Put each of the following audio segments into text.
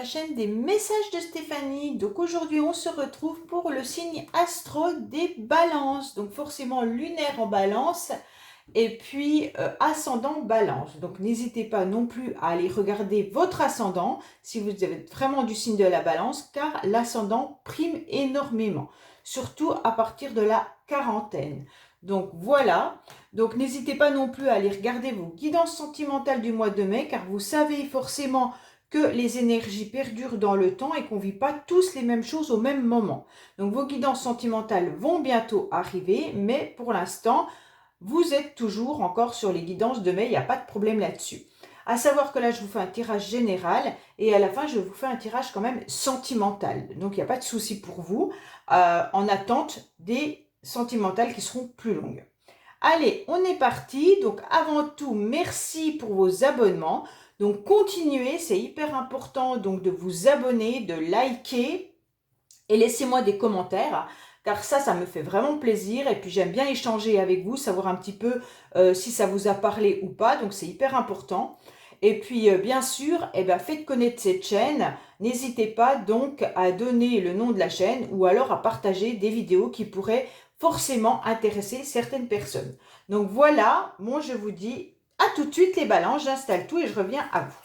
chaîne des messages de Stéphanie. Donc aujourd'hui on se retrouve pour le signe astro des balances. Donc forcément lunaire en balance et puis ascendant balance. Donc n'hésitez pas non plus à aller regarder votre ascendant si vous êtes vraiment du signe de la balance, car l'ascendant prime énormément, surtout à partir de la quarantaine. Donc voilà, donc n'hésitez pas non plus à aller regarder vos guidances sentimentales du mois de mai, car vous savez forcément que les énergies perdurent dans le temps et qu'on ne vit pas tous les mêmes choses au même moment. Donc vos guidances sentimentales vont bientôt arriver, mais pour l'instant, vous êtes toujours encore sur les guidances de mai, il n'y a pas de problème là-dessus. À savoir que là, je vous fais un tirage général et à la fin, je vous fais un tirage quand même sentimental. Donc, il n'y a pas de souci pour vous, en attente des sentimentales qui seront plus longues. Allez, on est parti. Donc, avant tout, merci pour vos abonnements. Donc, continuez, c'est hyper important donc de vous abonner, de liker et laissez-moi des commentaires, car ça me fait vraiment plaisir et puis j'aime bien échanger avec vous, savoir un petit peu si ça vous a parlé ou pas, donc c'est hyper important. Et puis bien sûr, faites connaître cette chaîne, n'hésitez pas donc à donner le nom de la chaîne ou alors à partager des vidéos qui pourraient forcément intéresser certaines personnes. Donc voilà, moi je vous dis à tout de suite les balances, j'installe tout et je reviens à vous.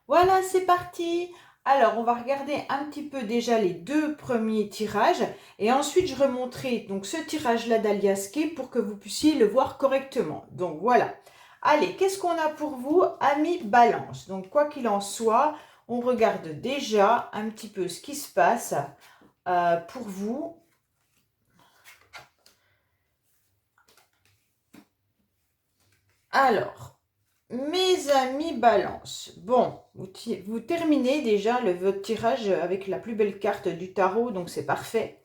Voilà, c'est parti. Alors, on va regarder un petit peu déjà les deux premiers tirages et ensuite je remonterai donc ce tirage-là d'Aliasqué pour que vous puissiez le voir correctement. Donc voilà. Allez, qu'est-ce qu'on a pour vous, amis Balance? Donc quoi qu'il en soit, on regarde déjà un petit peu ce qui se passe pour vous. Alors, mes amis Balance, bon, vous terminez déjà votre tirage avec la plus belle carte du tarot, donc c'est parfait.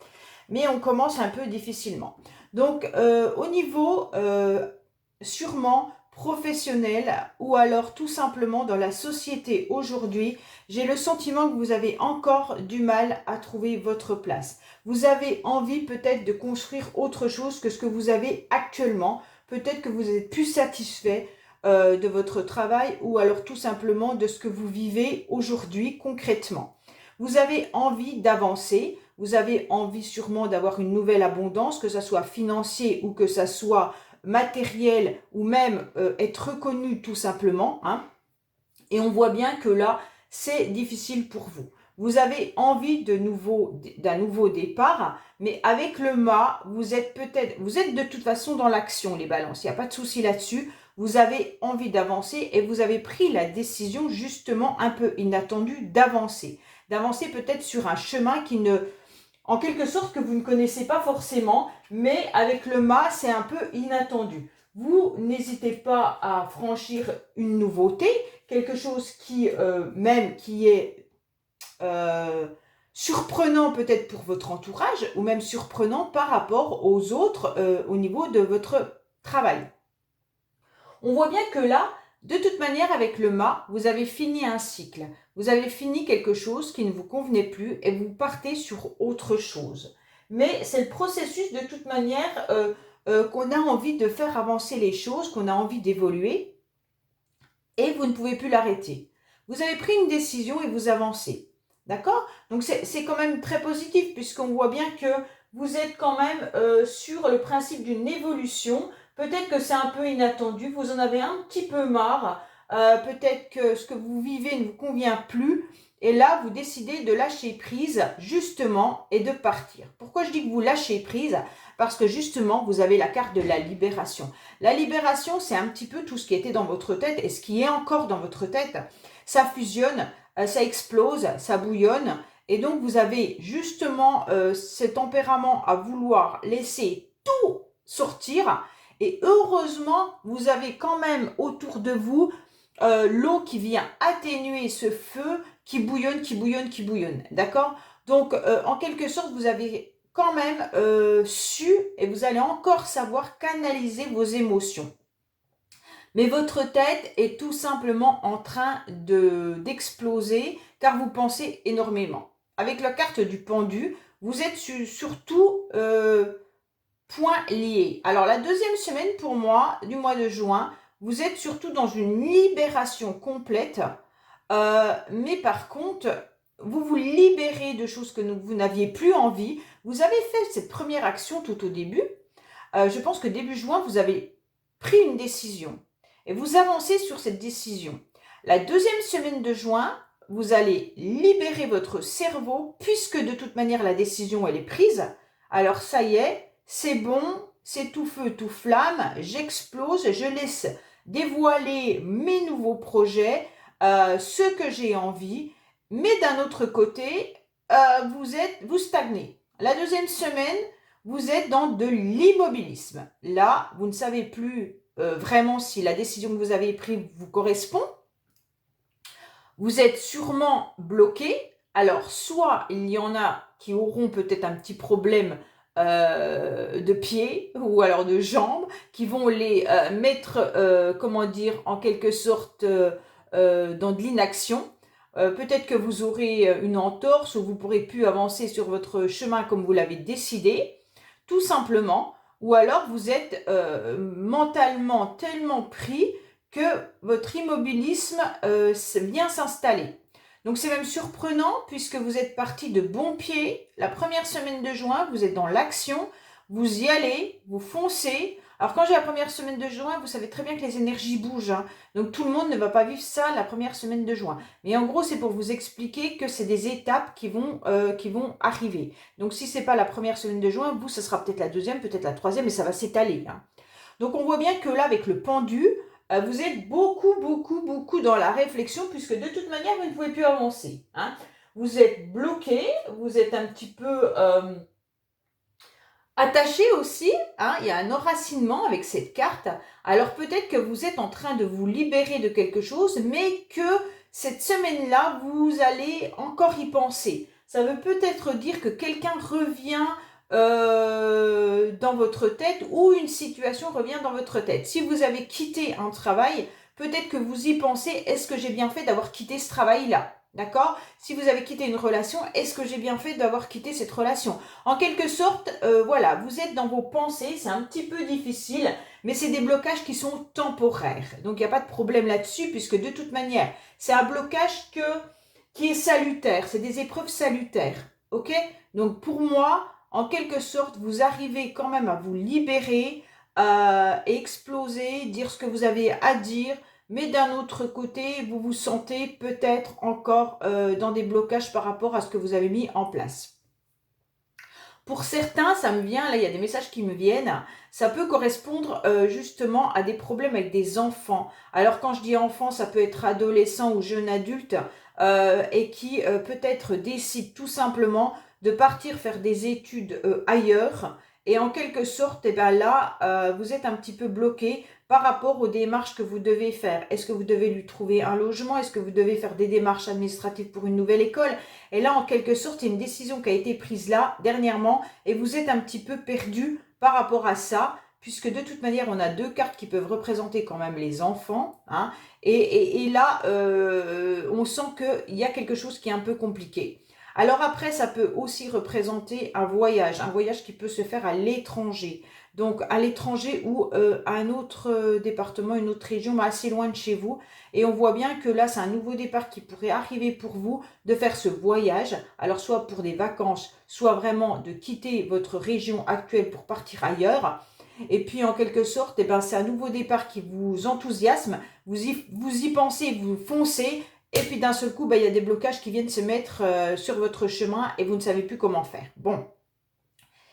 Mais on commence un peu difficilement. Donc, au niveau sûrement professionnel ou alors tout simplement dans la société aujourd'hui, j'ai le sentiment que vous avez encore du mal à trouver votre place. Vous avez envie peut-être de construire autre chose que ce que vous avez actuellement. Peut-être que vous êtes plus satisfait de votre travail ou alors tout simplement de ce que vous vivez aujourd'hui concrètement. Vous avez envie d'avancer, vous avez envie sûrement d'avoir une nouvelle abondance, que ce soit financier ou que ce soit matériel ou même être reconnu tout simplement. Et on voit bien que là, c'est difficile pour vous. Vous avez envie d'un nouveau départ, mais avec le mât, vous êtes de toute façon dans l'action, les balances, il n'y a pas de souci là-dessus. Vous avez envie d'avancer et vous avez pris la décision justement un peu inattendue d'avancer. D'avancer peut-être sur un chemin en quelque sorte que vous ne connaissez pas forcément, mais avec le mât, c'est un peu inattendu. Vous n'hésitez pas à franchir une nouveauté, quelque chose qui est surprenant peut-être pour votre entourage ou même surprenant par rapport aux autres au niveau de votre travail. On voit bien que là, de toute manière, avec le mât, vous avez fini un cycle. Vous avez fini quelque chose qui ne vous convenait plus et vous partez sur autre chose. Mais c'est le processus de toute manière qu'on a envie de faire avancer les choses, qu'on a envie d'évoluer et vous ne pouvez plus l'arrêter. Vous avez pris une décision et vous avancez. D'accord? Donc c'est quand même très positif puisqu'on voit bien que vous êtes quand même sur le principe d'une évolution. Peut-être que c'est un peu inattendu, vous en avez un petit peu marre, peut-être que ce que vous vivez ne vous convient plus, et là vous décidez de lâcher prise justement et de partir. Pourquoi je dis que vous lâchez prise? Parce que justement vous avez la carte de la libération. La libération, c'est un petit peu tout ce qui était dans votre tête et ce qui est encore dans votre tête. Ça fusionne, ça explose, ça bouillonne, et donc vous avez justement ce tempérament à vouloir laisser tout sortir. Et heureusement, vous avez quand même autour de vous l'eau qui vient atténuer ce feu qui bouillonne, qui bouillonne, qui bouillonne. D'accord? Donc, en quelque sorte, vous avez quand même su et vous allez encore savoir canaliser vos émotions. Mais votre tête est tout simplement en train d'exploser car vous pensez énormément. Avec la carte du pendu, vous êtes surtout points liés. Alors la deuxième semaine pour moi, du mois de juin, vous êtes surtout dans une libération complète. Mais par contre, vous vous libérez de choses que vous n'aviez plus envie. Vous avez fait cette première action tout au début. Je pense que début juin, vous avez pris une décision et vous avancez sur cette décision. La deuxième semaine de juin, vous allez libérer votre cerveau puisque de toute manière la décision elle est prise. Alors ça y est, c'est bon, c'est tout feu, tout flamme, j'explose, je laisse dévoiler mes nouveaux projets, ce que j'ai envie. Mais d'un autre côté, vous stagnez. La deuxième semaine, vous êtes dans de l'immobilisme. Là, vous ne savez plus vraiment si la décision que vous avez prise vous correspond. Vous êtes sûrement bloqué. Alors, soit il y en a qui auront peut-être un petit problème de pied ou alors de jambes, qui vont les mettre, comment dire, en quelque sorte dans de l'inaction. Peut-être que vous aurez une entorse ou vous ne pourrez plus avancer sur votre chemin comme vous l'avez décidé, tout simplement. Ou alors vous êtes mentalement tellement pris que votre immobilisme vient s'installer. Donc c'est même surprenant puisque vous êtes parti de bon pied. La première semaine de juin, vous êtes dans l'action, vous y allez, vous foncez. Alors quand j'ai la première semaine de juin, vous savez très bien que les énergies bougent, hein. Donc tout le monde ne va pas vivre ça la première semaine de juin. Mais en gros, c'est pour vous expliquer que c'est des étapes qui vont arriver. Donc si ce n'est pas la première semaine de juin, vous, ce sera peut-être la deuxième, peut-être la troisième, et ça va s'étaler, hein. Donc on voit bien que là, avec le pendu, vous êtes beaucoup dans la réflexion puisque de toute manière, vous ne pouvez plus avancer, hein. Vous êtes bloqué, vous êtes un petit peu attaché aussi, hein, il y a un enracinement avec cette carte. Alors peut-être que vous êtes en train de vous libérer de quelque chose, mais que cette semaine-là, vous allez encore y penser. Ça veut peut-être dire que quelqu'un revient dans votre tête ou une situation revient dans votre tête. Si vous avez quitté un travail, peut-être que vous y pensez, est-ce que j'ai bien fait d'avoir quitté ce travail-là? D'accord? Si vous avez quitté une relation, est-ce que j'ai bien fait d'avoir quitté cette relation? En quelque sorte, voilà, vous êtes dans vos pensées, c'est un petit peu difficile, mais c'est des blocages qui sont temporaires. Donc, il n'y a pas de problème là-dessus, puisque de toute manière, c'est un blocage qui est salutaire, c'est des épreuves salutaires. Ok? Donc, pour moi, en quelque sorte, vous arrivez quand même à vous libérer, exploser, dire ce que vous avez à dire, mais d'un autre côté, vous vous sentez peut-être encore dans des blocages par rapport à ce que vous avez mis en place. Pour certains, ça me vient, là il y a des messages qui me viennent, ça peut correspondre justement à des problèmes avec des enfants. Alors quand je dis enfants, ça peut être adolescent ou jeune adulte et qui peut-être décide tout simplement de partir faire des études ailleurs. Et en quelque sorte, eh ben là, vous êtes un petit peu bloqué par rapport aux démarches que vous devez faire. Est-ce que vous devez lui trouver un logement? Est-ce que vous devez faire des démarches administratives pour une nouvelle école? Et là, en quelque sorte, il y a une décision qui a été prise là, dernièrement, et vous êtes un petit peu perdu par rapport à ça, puisque de toute manière, on a deux cartes qui peuvent représenter quand même les enfants, hein, et là, on sent qu'il y a quelque chose qui est un peu compliqué. Alors après, ça peut aussi représenter un voyage qui peut se faire à l'étranger. Donc à l'étranger ou à un autre département, une autre région, mais assez loin de chez vous. Et on voit bien que là, c'est un nouveau départ qui pourrait arriver pour vous, de faire ce voyage. Alors soit pour des vacances, soit vraiment de quitter votre région actuelle pour partir ailleurs. Et puis en quelque sorte, eh ben, c'est un nouveau départ qui vous enthousiasme. Vous y pensez, vous foncez. Et puis d'un seul coup, ben, il y a des blocages qui viennent se mettre sur votre chemin et vous ne savez plus comment faire. Bon,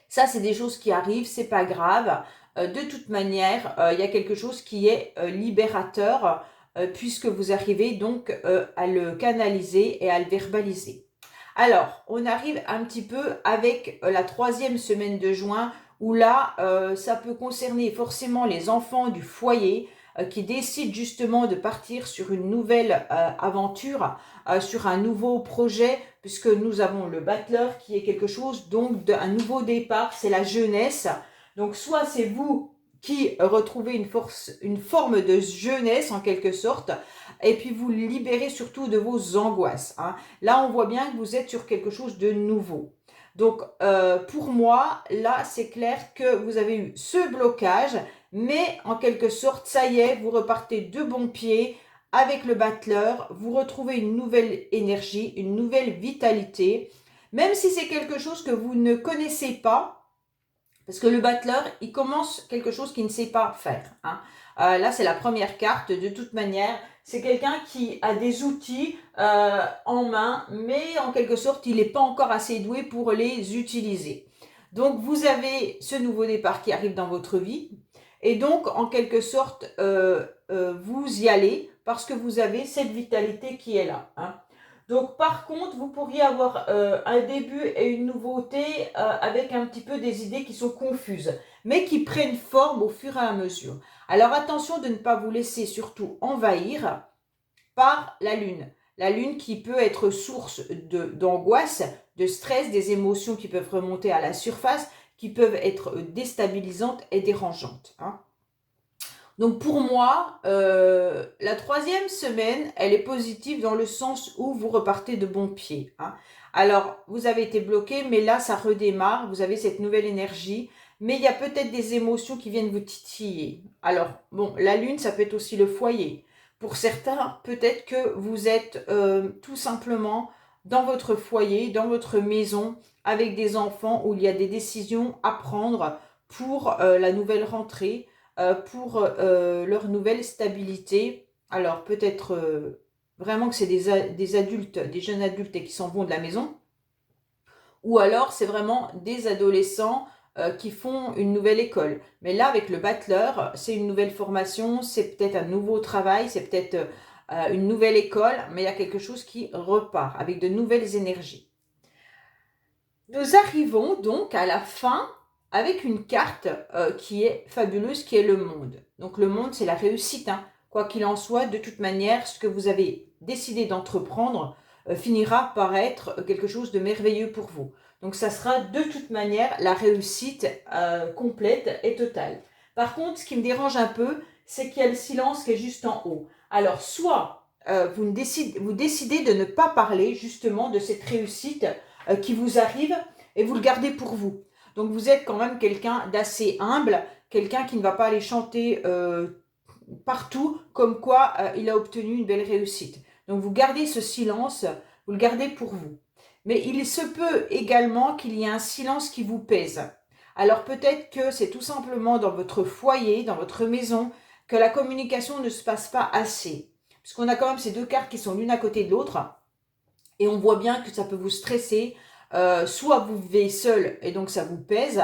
ça c'est des choses qui arrivent, c'est pas grave. De toute manière, il y a quelque chose qui est libérateur puisque vous arrivez donc à le canaliser et à le verbaliser. Alors, on arrive un petit peu avec la troisième semaine de juin où là, ça peut concerner forcément les enfants du foyer qui décident justement de partir sur une nouvelle aventure, sur un nouveau projet, puisque nous avons le battleur qui est quelque chose donc d'un nouveau départ, c'est la jeunesse. Donc soit c'est vous qui retrouvez une forme de jeunesse en quelque sorte, et puis vous libérez surtout de vos angoisses. Hein. Là, on voit bien que vous êtes sur quelque chose de nouveau. Donc, pour moi, là, c'est clair que vous avez eu ce blocage, mais en quelque sorte, ça y est, vous repartez de bon pied avec le battleur, vous retrouvez une nouvelle énergie, une nouvelle vitalité, même si c'est quelque chose que vous ne connaissez pas, parce que le battleur, il commence quelque chose qu'il ne sait pas faire. Hein. Là, c'est la première carte. De toute manière, c'est quelqu'un qui a des outils en main, mais en quelque sorte, il n'est pas encore assez doué pour les utiliser. Donc, vous avez ce nouveau départ qui arrive dans votre vie. Et donc, en quelque sorte, vous y allez parce que vous avez cette vitalité qui est là. Hein. Donc, par contre, vous pourriez avoir un début et une nouveauté avec un petit peu des idées qui sont confuses, mais qui prennent forme au fur et à mesure. Alors, attention de ne pas vous laisser surtout envahir par la Lune. La Lune qui peut être source d'angoisse, de stress, des émotions qui peuvent remonter à la surface, qui peuvent être déstabilisantes et dérangeantes. Hein. Donc pour moi, la troisième semaine, elle est positive dans le sens où vous repartez de bon pied. Hein. Alors, vous avez été bloqué, mais là, ça redémarre. Vous avez cette nouvelle énergie. Mais il y a peut-être des émotions qui viennent vous titiller. Alors, bon, la lune, ça peut être aussi le foyer. Pour certains, peut-être que vous êtes tout simplement dans votre foyer, dans votre maison, avec des enfants où il y a des décisions à prendre pour la nouvelle rentrée, pour leur nouvelle stabilité. Alors peut-être vraiment que c'est des adultes, des jeunes adultes et qui s'en vont de la maison, ou alors c'est vraiment des adolescents qui font une nouvelle école. Mais là, avec le battleur, c'est une nouvelle formation, c'est peut-être un nouveau travail, c'est peut-être une nouvelle école, mais il y a quelque chose qui repart avec de nouvelles énergies. Nous arrivons donc à la fin avec une carte qui est fabuleuse, qui est le monde. Donc le monde, c'est la réussite. Hein. Quoi qu'il en soit, de toute manière, ce que vous avez décidé d'entreprendre finira par être quelque chose de merveilleux pour vous. Donc ça sera de toute manière la réussite complète et totale. Par contre, ce qui me dérange un peu, c'est qu'il y a le silence qui est juste en haut. Alors soit vous décidez de ne pas parler justement de cette réussite qui vous arrive et vous le gardez pour vous. Donc vous êtes quand même quelqu'un d'assez humble, quelqu'un qui ne va pas aller chanter partout comme quoi il a obtenu une belle réussite. Donc vous gardez ce silence, vous le gardez pour vous. Mais il se peut également qu'il y ait un silence qui vous pèse. Alors peut-être que c'est tout simplement dans votre foyer, dans votre maison, que la communication ne se passe pas assez. Puisqu'on a quand même ces deux cartes qui sont l'une à côté de l'autre. Et on voit bien que ça peut vous stresser. Soit vous vivez seul et donc ça vous pèse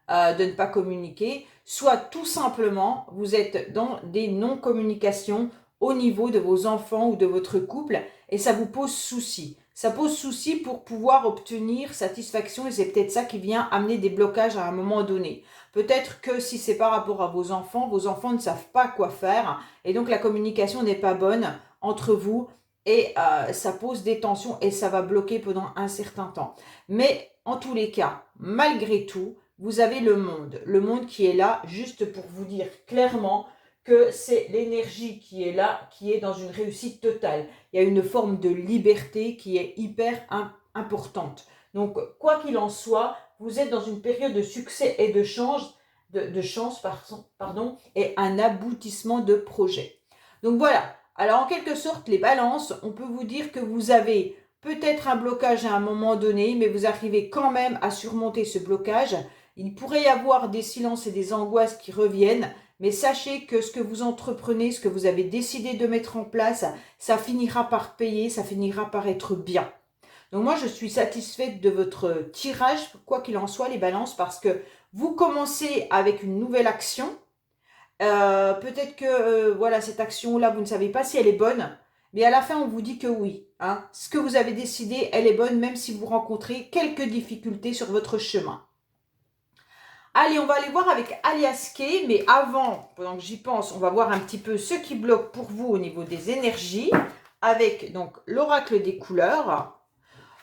de ne pas communiquer, soit tout simplement vous êtes dans des non-communications au niveau de vos enfants ou de votre couple et ça vous pose souci. Ça pose souci pour pouvoir obtenir satisfaction et c'est peut-être ça qui vient amener des blocages à un moment donné. Peut-être que si c'est par rapport à vos enfants ne savent pas quoi faire et donc la communication n'est pas bonne entre vous et ça pose des tensions et ça va bloquer pendant un certain temps. Mais en tous les cas, malgré tout, vous avez le monde qui est là juste pour vous dire clairement que c'est l'énergie qui est là, qui est dans une réussite totale. Il y a une forme de liberté qui est hyper importante. Donc, quoi qu'il en soit, vous êtes dans une période de succès et de chance, et un aboutissement de projet. Donc voilà. Alors, en quelque sorte, les balances, on peut vous dire que vous avez peut-être un blocage à un moment donné, mais vous arrivez quand même à surmonter ce blocage. Il pourrait y avoir des silences et des angoisses qui reviennent, mais sachez que ce que vous entreprenez, ce que vous avez décidé de mettre en place, ça finira par payer, ça finira par être bien. Donc moi, je suis satisfaite de votre tirage, quoi qu'il en soit, les balances, parce que vous commencez avec une nouvelle action. Peut-être que voilà, cette action-là, vous ne savez pas si elle est bonne, mais à la fin, on vous dit que oui. Hein. Ce que vous avez décidé, elle est bonne, même si vous rencontrez quelques difficultés sur votre chemin. Allez, on va aller voir avec Alias Kay, mais avant, pendant que j'y pense, on va voir un petit peu ce qui bloque pour vous au niveau des énergies, avec donc l'oracle des couleurs.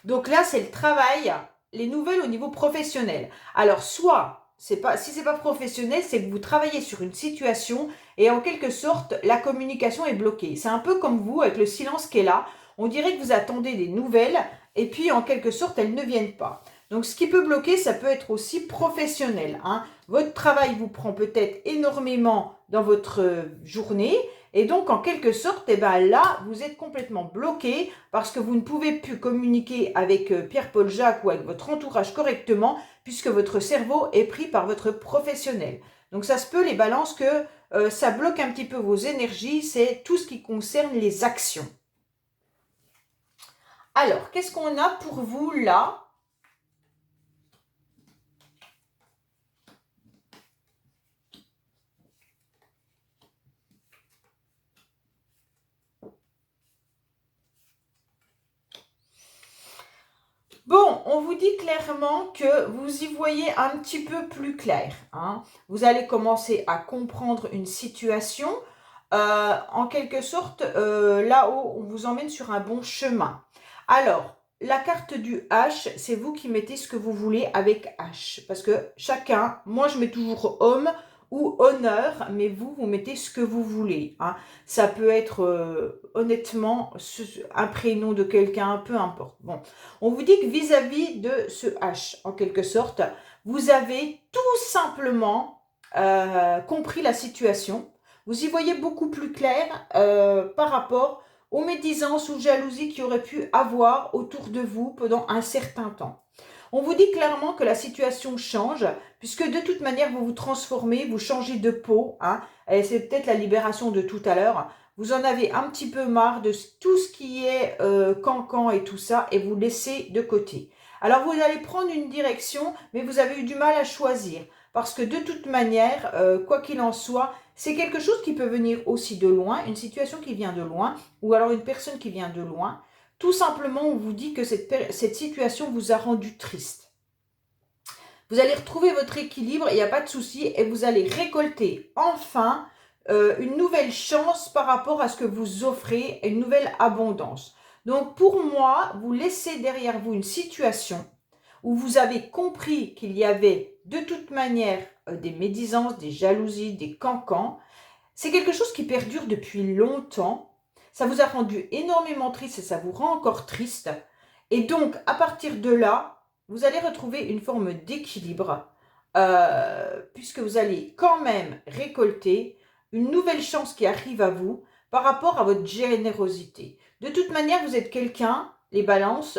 Donc là, c'est le travail, les nouvelles au niveau professionnel. Alors, soit si c'est pas professionnel, c'est que vous travaillez sur une situation et en quelque sorte, la communication est bloquée. C'est un peu comme vous, avec le silence qui est là. On dirait que vous attendez des nouvelles et puis en quelque sorte, elles ne viennent pas. Donc, ce qui peut bloquer, ça peut être aussi professionnel, hein. Votre travail vous prend peut-être énormément dans votre journée et donc, en quelque sorte, eh ben là, vous êtes complètement bloqué parce que vous ne pouvez plus communiquer avec Pierre-Paul Jacques ou avec votre entourage correctement puisque votre cerveau est pris par votre professionnel. Donc, ça se peut, les balances, que ça bloque un petit peu vos énergies. C'est tout ce qui concerne les actions. Alors, qu'est-ce qu'on a pour vous là? Bon, on vous dit clairement que vous y voyez un petit peu plus clair, hein. Vous allez commencer à comprendre une situation. En quelque sorte, là-haut, on vous emmène sur un bon chemin. Alors, la carte du H, c'est vous qui mettez ce que vous voulez avec H. Parce que chacun, moi je mets toujours homme ou honneur, mais vous mettez ce que vous voulez, hein. Ça peut être honnêtement un prénom de quelqu'un, peu importe. Bon, on vous dit que vis-à-vis de ce H, en quelque sorte, vous avez tout simplement compris la situation. Vous y voyez beaucoup plus clair par rapport aux médisances ou jalousies qu'il y aurait pu avoir autour de vous pendant un certain temps. On vous dit clairement que la situation change, puisque de toute manière, vous vous transformez, vous changez de peau, hein, et c'est peut-être la libération de tout à l'heure. Vous en avez un petit peu marre de tout ce qui est cancan et tout ça, et vous laissez de côté. Alors, vous allez prendre une direction, mais vous avez eu du mal à choisir. Parce que de toute manière, quoi qu'il en soit, c'est quelque chose qui peut venir aussi de loin, une situation qui vient de loin, ou alors une personne qui vient de loin. Tout simplement, on vous dit que cette situation vous a rendu triste. Vous allez retrouver votre équilibre, il n'y a pas de souci, et vous allez récolter enfin une nouvelle chance par rapport à ce que vous offrez, une nouvelle abondance. Donc pour moi, vous laissez derrière vous une situation où vous avez compris qu'il y avait de toute manière des médisances, des jalousies, des cancans. C'est quelque chose qui perdure depuis longtemps. Ça vous a rendu énormément triste et ça vous rend encore triste. Et donc, à partir de là, vous allez retrouver une forme d'équilibre puisque vous allez quand même récolter une nouvelle chance qui arrive à vous par rapport à votre générosité. De toute manière, vous êtes quelqu'un, les balances,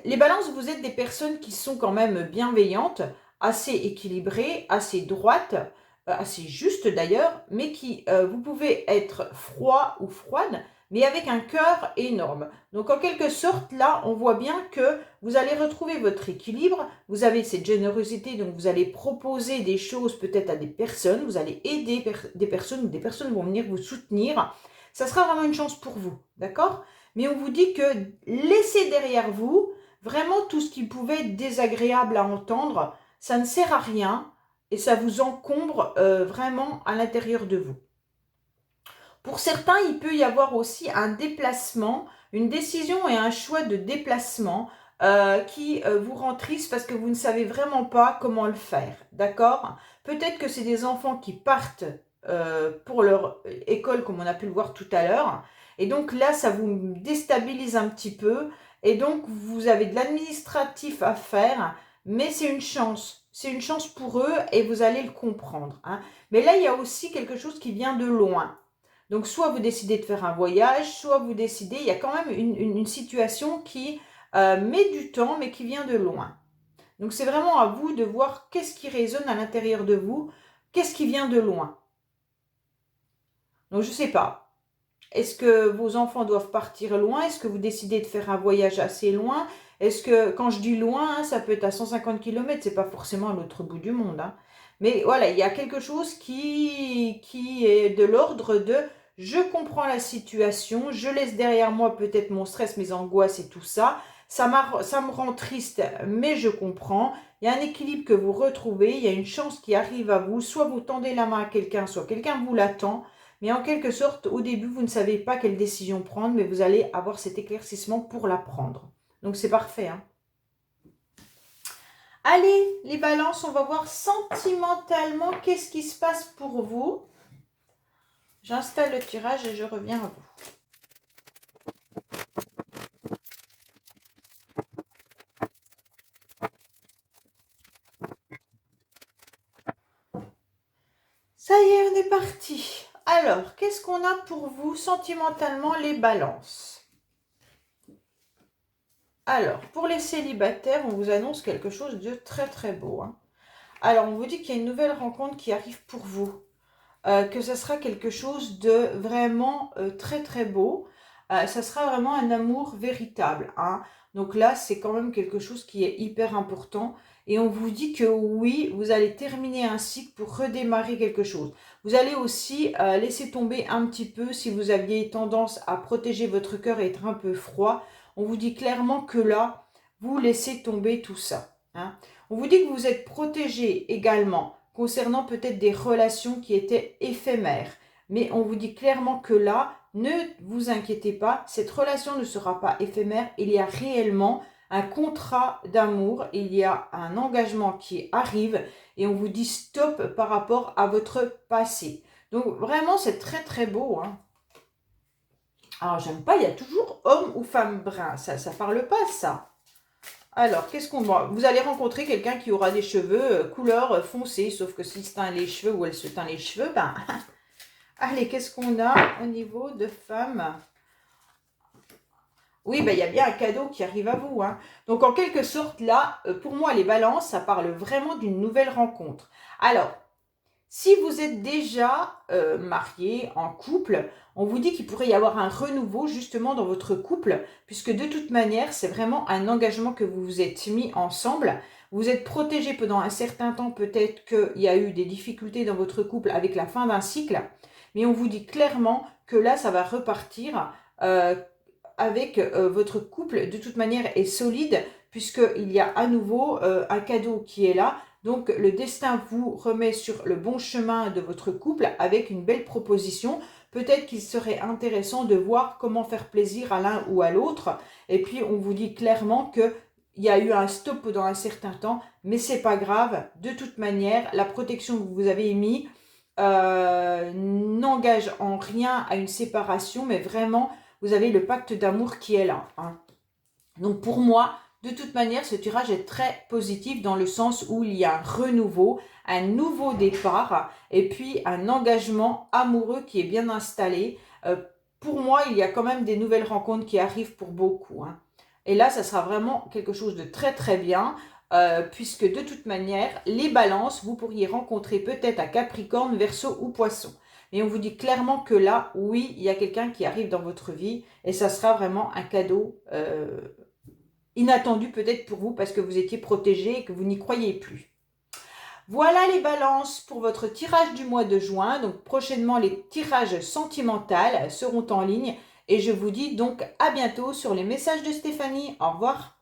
les balances, vous êtes des personnes qui sont quand même bienveillantes, assez équilibrées, assez droites, assez justes d'ailleurs, mais qui, vous pouvez être froid ou froide, mais avec un cœur énorme. Donc en quelque sorte, là, on voit bien que vous allez retrouver votre équilibre, vous avez cette générosité, donc vous allez proposer des choses peut-être à des personnes, vous allez aider des personnes, ou des personnes vont venir vous soutenir. Ça sera vraiment une chance pour vous, d'accord ? Mais on vous dit que laissez derrière vous vraiment tout ce qui pouvait être désagréable à entendre. Ça ne sert à rien et ça vous encombre vraiment à l'intérieur de vous. Pour certains, il peut y avoir aussi un déplacement, une décision et un choix de déplacement qui vous rend triste parce que vous ne savez vraiment pas comment le faire. D'accord ? Peut-être que c'est des enfants qui partent pour leur école, comme on a pu le voir tout à l'heure. Et donc là, ça vous déstabilise un petit peu. Et donc, vous avez de l'administratif à faire, mais c'est une chance. C'est une chance pour eux et vous allez le comprendre, hein. Mais là, il y a aussi quelque chose qui vient de loin. Donc, soit vous décidez de faire un voyage, soit vous décidez, il y a quand même une situation qui met du temps, mais qui vient de loin. Donc, c'est vraiment à vous de voir qu'est-ce qui résonne à l'intérieur de vous, qu'est-ce qui vient de loin. Donc, je ne sais pas. Est-ce que vos enfants doivent partir loin? Est-ce que vous décidez de faire un voyage assez loin? Est-ce que, quand je dis loin, hein, ça peut être à 150 km, c'est pas forcément à l'autre bout du monde, hein. Mais voilà, il y a quelque chose qui est de l'ordre de je comprends la situation, je laisse derrière moi peut-être mon stress, mes angoisses et tout ça. Ça me rend triste, mais je comprends. Il y a un équilibre que vous retrouvez, il y a une chance qui arrive à vous. Soit vous tendez la main à quelqu'un, soit quelqu'un vous l'attend. Mais en quelque sorte, au début, vous ne savez pas quelle décision prendre, mais vous allez avoir cet éclaircissement pour la prendre. Donc, c'est parfait, hein. Allez, les balances, on va voir sentimentalement qu'est-ce qui se passe pour vous. J'installe le tirage et je reviens à vous. Ça y est, on est parti. Alors, qu'est-ce qu'on a pour vous sentimentalement, les balances? Alors, pour les célibataires, on vous annonce quelque chose de très très beau. Alors, on vous dit qu'il y a une nouvelle rencontre qui arrive pour vous. Que ça sera quelque chose de vraiment très très beau. Ça sera vraiment un amour véritable. Donc là, c'est quand même quelque chose qui est hyper important. Et on vous dit que oui, vous allez terminer un cycle pour redémarrer quelque chose. Vous allez aussi laisser tomber un petit peu si vous aviez tendance à protéger votre cœur et être un peu froid. On vous dit clairement que là, vous laissez tomber tout ça. On vous dit que vous êtes protégé également concernant peut-être des relations qui étaient éphémères. Mais on vous dit clairement que là, ne vous inquiétez pas, cette relation ne sera pas éphémère. Il y a réellement un contrat d'amour, il y a un engagement qui arrive et on vous dit stop par rapport à votre passé. Donc vraiment, c'est très très beau. Alors, j'aime pas, il y a toujours homme ou femme brun. Ça parle pas, ça. Alors, qu'est-ce qu'on voit? Vous allez rencontrer quelqu'un qui aura des cheveux couleur foncée, sauf que s'il se teint les cheveux ou elle se teint les cheveux, ben... Allez, qu'est-ce qu'on a au niveau de femmes? Oui, ben, il y a bien un cadeau qui arrive à vous. Donc, en quelque sorte, là, pour moi, les balances, ça parle vraiment d'une nouvelle rencontre. Alors, si vous êtes déjà marié, en couple, on vous dit qu'il pourrait y avoir un renouveau justement dans votre couple, puisque de toute manière, c'est vraiment un engagement que vous vous êtes mis ensemble. Vous êtes protégé pendant un certain temps, peut-être qu'il y a eu des difficultés dans votre couple avec la fin d'un cycle, mais on vous dit clairement que là, ça va repartir avec votre couple. De toute manière, est solide, puisqu'il y a à nouveau un cadeau qui est là. Donc, le destin vous remet sur le bon chemin de votre couple avec une belle proposition. Peut-être qu'il serait intéressant de voir comment faire plaisir à l'un ou à l'autre. Et puis, on vous dit clairement qu'il y a eu un stop pendant un certain temps, mais c'est pas grave. De toute manière, la protection que vous avez émise n'engage en rien à une séparation, mais vraiment, vous avez le pacte d'amour qui est là. Donc, pour moi, de toute manière, ce tirage est très positif dans le sens où il y a un renouveau, un nouveau départ et puis un engagement amoureux qui est bien installé. Pour moi, il y a quand même des nouvelles rencontres qui arrivent pour beaucoup. Et là, ça sera vraiment quelque chose de très très bien puisque de toute manière, les balances, vous pourriez rencontrer peut-être à Capricorne, Verseau ou Poisson. Et on vous dit clairement que là, oui, il y a quelqu'un qui arrive dans votre vie et ça sera vraiment un cadeau inattendu peut-être pour vous parce que vous étiez protégé et que vous n'y croyez plus. Voilà les balances pour votre tirage du mois de juin. Donc prochainement, les tirages sentimentaux seront en ligne. Et je vous dis donc à bientôt sur les messages de Stéphanie. Au revoir.